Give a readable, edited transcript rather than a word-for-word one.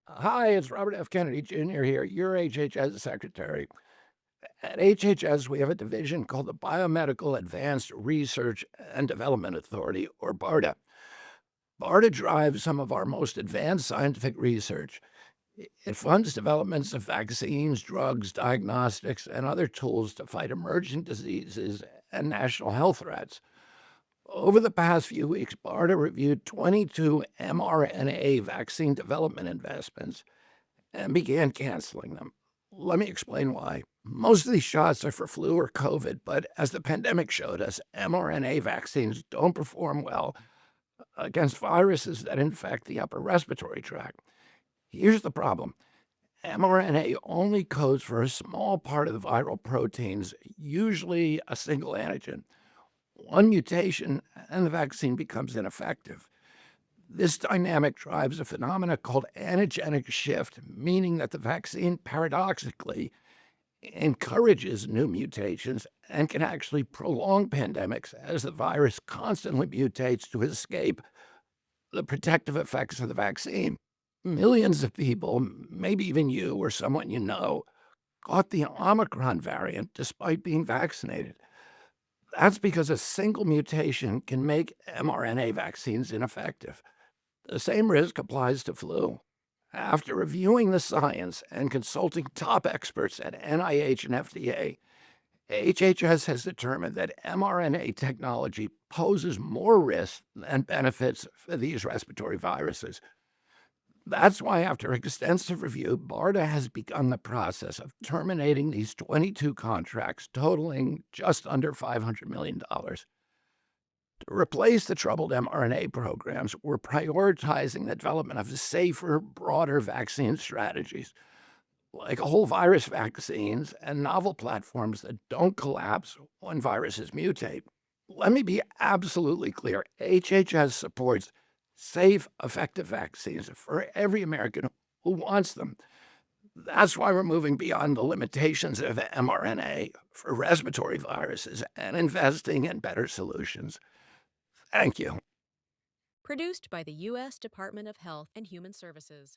Hi, it's Robert F. Kennedy Jr. here, your HHS secretary. At HHS, we have a division called the Biomedical Advanced Research and Development Authority, or BARDA. BARDA drives some of our most advanced scientific research. It funds developments of vaccines, drugs, diagnostics, and other tools to fight emerging diseases and national health threats. Over the past few weeks, BARDA reviewed 22 mRNA vaccine development investments and began canceling them. Let me explain why. Most of these shots are for flu or COVID, but as the pandemic showed us, mRNA vaccines don't perform well against viruses that infect the upper respiratory tract. Here's the problem: mRNA only codes for a small part of the viral proteins, usually a single antigen. One mutation, and the vaccine becomes ineffective. This dynamic drives a phenomena called antigenic shift, meaning that the vaccine paradoxically encourages new mutations and can actually prolong pandemics as the virus constantly mutates to escape the protective effects of the vaccine. Millions of people, maybe even you or someone you know, caught the Omicron variant despite being vaccinated. That's because a single mutation can make mRNA vaccines ineffective. The same risk applies to flu. After reviewing the science and consulting top experts at NIH and FDA, HHS has determined that mRNA technology poses more risks than benefits for these respiratory viruses. That's why, after extensive review, BARDA has begun the process of terminating these 22 contracts totaling just under $500 million. To replace the troubled mRNA programs, we're prioritizing the development of safer, broader vaccine strategies, like whole virus vaccines and novel platforms that don't collapse when viruses mutate. Let me be absolutely clear: HHS supports safe, effective vaccines for every American who wants them. That's why we're moving beyond the limitations of mRNA for respiratory viruses and investing in better solutions. Thank you. Produced by the U.S. Department of Health and Human Services.